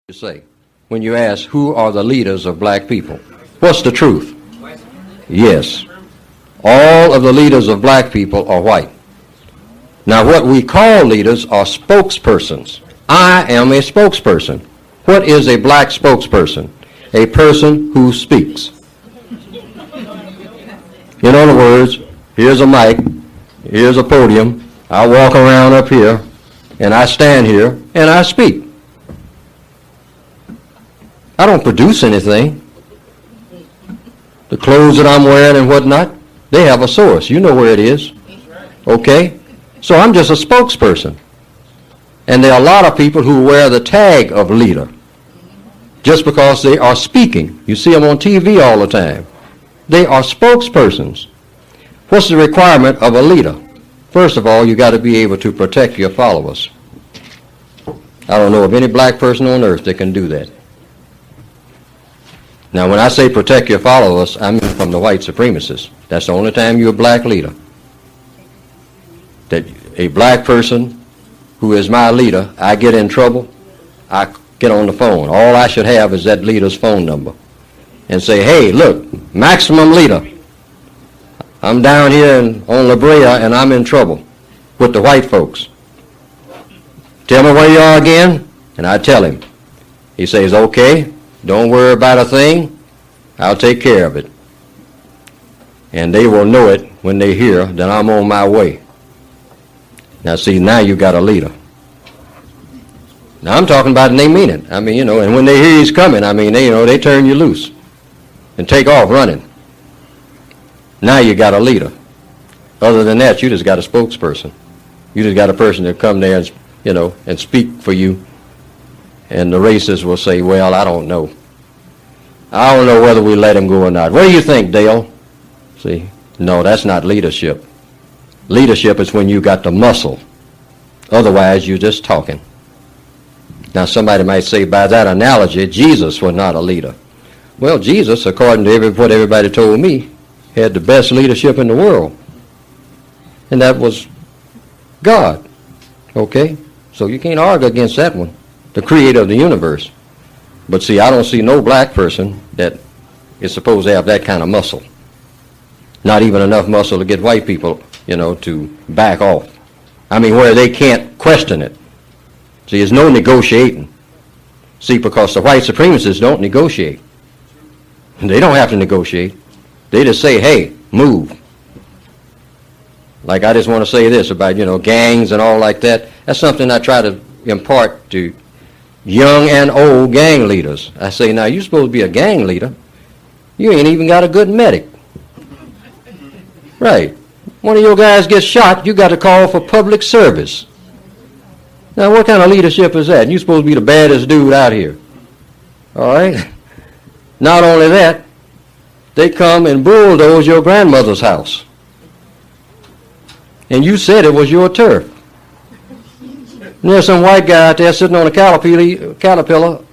You say when you ask who are the leaders of black people? What's the truth? Yes. All of the leaders of black people are white. Now what we call leaders are spokespersons. I am a spokesperson. What is a black spokesperson? A person who speaks. In other words, here's a mic, here's a podium, I walk around up here, and I stand here, and I speak. I don't produce anything. The clothes that I'm wearing and whatnot, they have a source. You know where it is. Okay? So I'm just a spokesperson. And there are a lot of people who wear the tag of leader just because they are speaking. You see them on TV all the time. They are spokespersons. What's the requirement of a leader? First of all, you got to be able to protect your followers. I don't know of any black person on earth that can do that. Now, when I say protect your followers, I mean from the white supremacists. That's the only time you're a black leader. That a black person who is my leader, I get in trouble, I get on the phone. All I should have is that leader's phone number. And say, hey, look, maximum leader, I'm down here on La Brea and I'm in trouble with the white folks. Tell me where you are again, and I tell him. He says, okay, don't worry about a thing, I'll take care of it. And they will know it when they hear that I'm on my way. Now see, now you got a leader. Now I'm talking about it and they mean it. I mean, and when they hear he's coming, I mean, they turn you loose and take off running. Now you got a leader. Other than that, you just got a spokesperson. You just got a person that come there and, and speak for you. And the racists will say, well, I don't know. I don't know whether we let him go or not. What do you think, Dale? See, no, that's not leadership. Leadership is when you got the muscle. Otherwise, you're just talking. Now, somebody might say, by that analogy, Jesus was not a leader. Well, Jesus, according to what everybody told me, had the best leadership in the world. And that was God. Okay? So you can't argue against that one. The creator of the universe. But see, I don't see no black person that is supposed to have that kind of muscle. Not even enough muscle to get white people, to back off. I mean, where they can't question it. See, there's no negotiating. See, because the white supremacists don't negotiate. They don't have to negotiate. They just say, hey, move. Like I just want to say this about, gangs and all like that. That's something I try to impart to young and old gang leaders. I say, now, you're supposed to be a gang leader. You ain't even got a good medic. Right. One of your guys gets shot, you got to call for public service. Now, what kind of leadership is that? You're supposed to be the baddest dude out here. All right? Not only that, they come and bulldoze your grandmother's house. And you said it was your turf. And there's some white guy out there sitting on a caterpillar,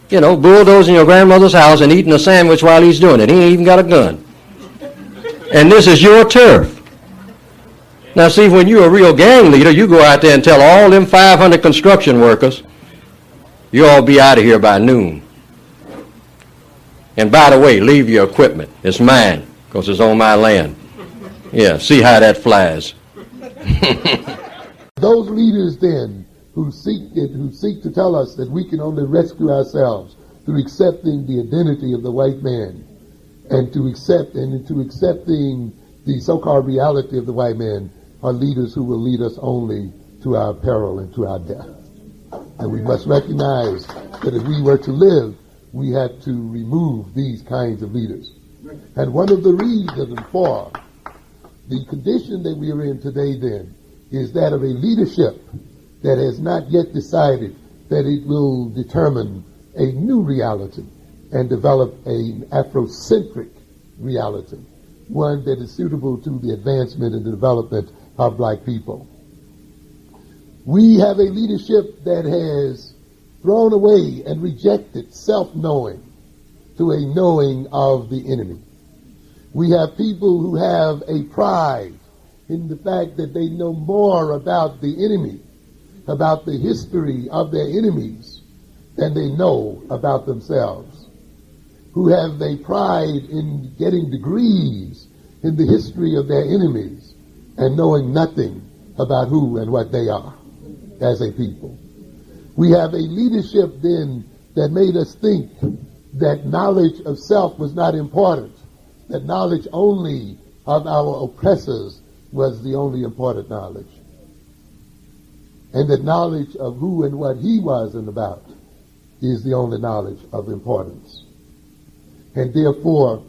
bulldozing your grandmother's house and eating a sandwich while he's doing it. He ain't even got a gun. And this is your turf. Now see, when you're a real gang leader, you go out there and tell all them 500 construction workers, you all be out of here by noon. And by the way, leave your equipment. It's mine, because it's on my land. Yeah, see how that flies. Those leaders then who seek to tell us that we can only rescue ourselves through accepting the identity of the white man and to accepting the so-called reality of the white man are leaders who will lead us only to our peril and to our death. And we must recognize that if we were to live, we have to remove these kinds of leaders. And one of the reasons for the condition that we are in today then is that of a leadership that has not yet decided that it will determine a new reality and develop an Afrocentric reality, one that is suitable to the advancement and the development of black people. We have a leadership that has thrown away and rejected self-knowing to a knowing of the enemy. We have people who have a pride in the fact that they know more about the enemy, about the history of their enemies, than they know about themselves, who have a pride in getting degrees in the history of their enemies and knowing nothing about who and what they are as a people. We have a leadership then that made us think that knowledge of self was not important, that knowledge only of our oppressors was the only important knowledge, and that knowledge of who and what he was and about is the only knowledge of importance. And therefore,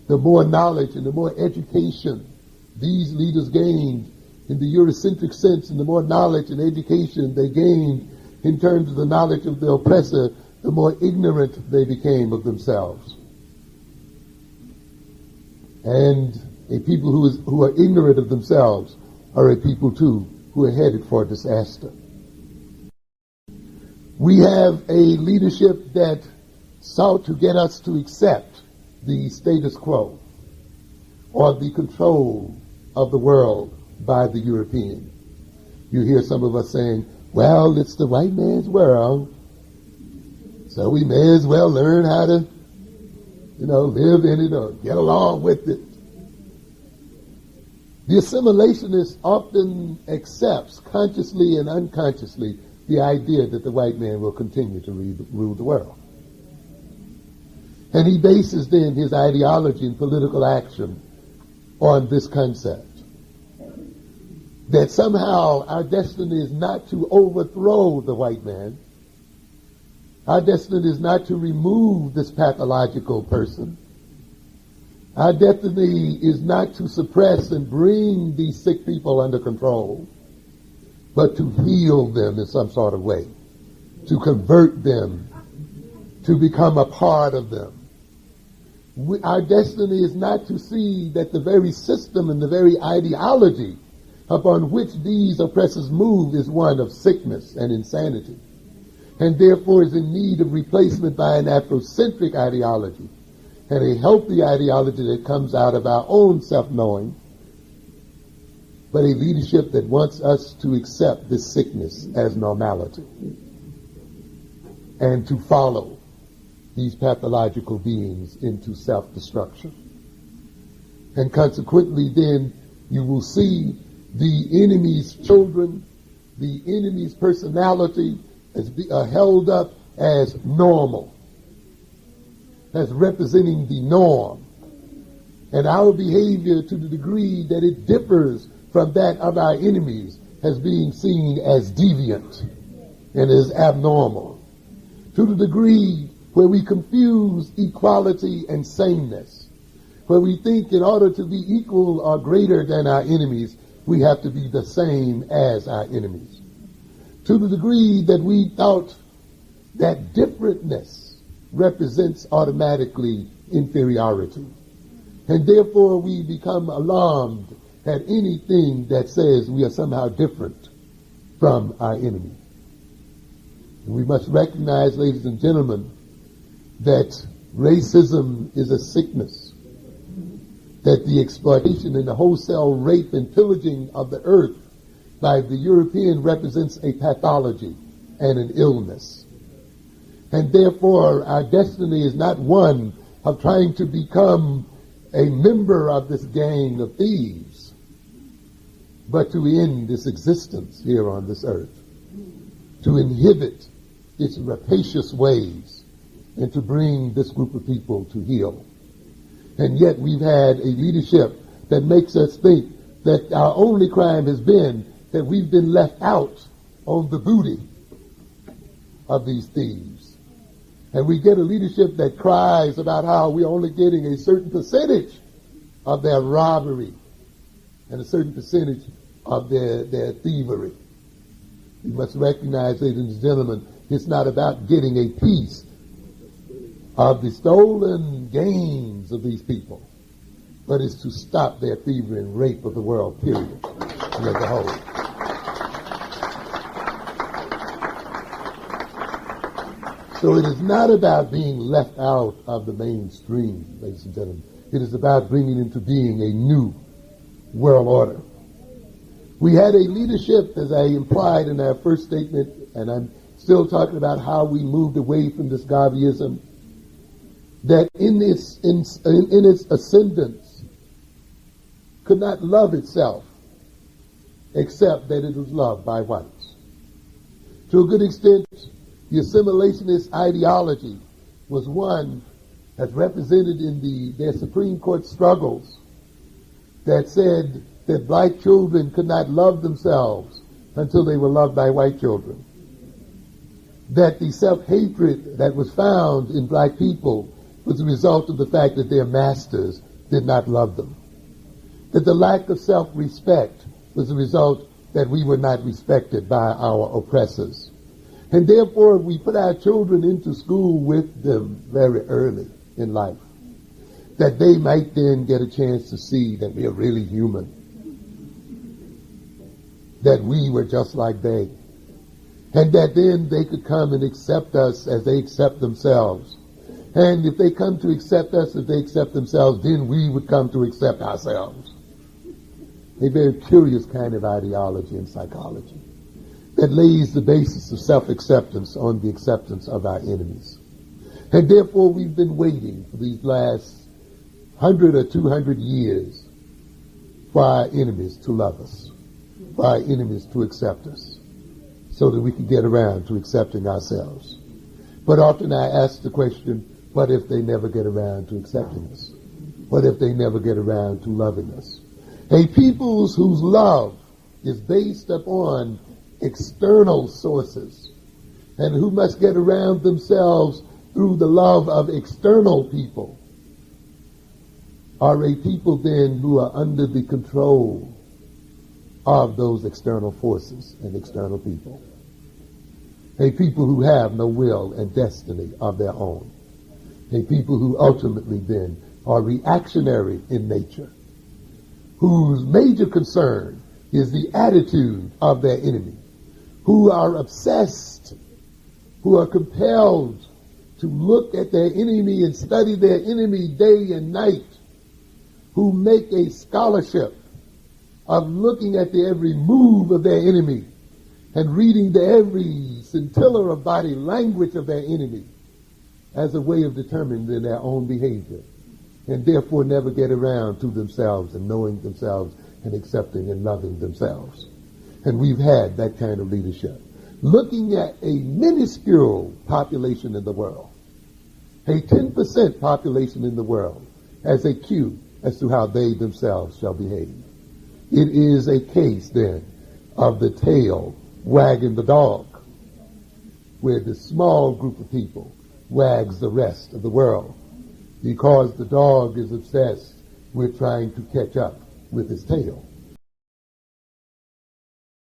the more knowledge and the more education these leaders gained in the Eurocentric sense, and the more knowledge and education they gained in terms of the knowledge of the oppressor, the more ignorant they became of themselves. And a people who are ignorant of themselves are a people, too, who are headed for disaster. We have a leadership that sought to get us to accept the status quo or the control of the world by the European. You hear some of us saying, well, it's the white man's world, so we may as well learn how to, live in it or get along with it. The assimilationist often accepts, consciously and unconsciously, the idea that the white man will continue to rule the world. And he bases then his ideology and political action on this concept, that somehow our destiny is not to overthrow the white man. Our destiny is not to remove this pathological person. Our destiny is not to suppress and bring these sick people under control, but to heal them in some sort of way, to convert them, to become a part of them. Our destiny is not to see that the very system and the very ideology upon which these oppressors move is one of sickness and insanity, and therefore is in need of replacement by an Afrocentric ideology and a healthy ideology that comes out of our own self-knowing, but a leadership that wants us to accept this sickness as normality and to follow these pathological beings into self-destruction. And consequently then you will see the enemy's children, the enemy's personality as held up as normal, as representing the norm. And our behavior, to the degree that it differs from that of our enemies, as being seen as deviant and as abnormal. To the degree where we confuse equality and sameness, where we think in order to be equal or greater than our enemies, we have to be the same as our enemies. To the degree that we thought that differentness represents automatically inferiority. And therefore we become alarmed at anything that says we are somehow different from our enemy. And we must recognize, ladies and gentlemen, that racism is a sickness, that the exploitation and the wholesale rape and pillaging of the earth by the European represents a pathology and an illness. And therefore our destiny is not one of trying to become a member of this gang of thieves, but to end this existence here on this earth, to inhibit its rapacious ways, and to bring this group of people to heal. And yet we've had a leadership that makes us think that our only crime has been that we've been left out on the booty of these thieves. And we get a leadership that cries about how we're only getting a certain percentage of their robbery and a certain percentage of their thievery. We must recognize, ladies and gentlemen, it's not about getting a piece of the stolen gains of these people, but it's to stop their thievery and rape of the world, period, and as a whole. So it is not about being left out of the mainstream, ladies and gentlemen. It is about bringing into being a new world order. We had a leadership, as I implied in our first statement, and I'm still talking about how we moved away from this Garveyism, that in its ascendance could not love itself except that it was loved by whites. To a good extent, the assimilationist ideology was one that's represented in their Supreme Court struggles that said that black children could not love themselves until they were loved by white children. That the self-hatred that was found in black people was the result of the fact that their masters did not love them. That the lack of self-respect was the result that we were not respected by our oppressors. And therefore, we put our children into school with them very early in life, that they might then get a chance to see that we are really human, that we were just like they, and that then they could come and accept us as they accept themselves. And if they come to accept us as they accept themselves, then we would come to accept ourselves. A very curious kind of ideology and psychology that lays the basis of self-acceptance on the acceptance of our enemies. And therefore, we've been waiting for these last 100 or 200 years for our enemies to love us, for our enemies to accept us, so that we can get around to accepting ourselves. But often I ask the question, what if they never get around to accepting us? What if they never get around to loving us? A people whose love is based upon external sources, and who must get around themselves through the love of external people, are a people then who are under the control of those external forces and external people. A people who have no will and destiny of their own. A people who ultimately then are reactionary in nature, whose major concern is the attitude of their enemy, who are obsessed, who are compelled to look at their enemy and study their enemy day and night, who make a scholarship of looking at the every move of their enemy and reading the every scintilla of body language of their enemy as a way of determining their own behavior, and therefore never get around to themselves and knowing themselves and accepting and loving themselves. And we've had that kind of leadership. Looking at a minuscule population in the world, a 10% population in the world, as a cue as to how they themselves shall behave. It is a case then of the tail wagging the dog, where the small group of people wags the rest of the world, because the dog is obsessed with trying to catch up with his tail.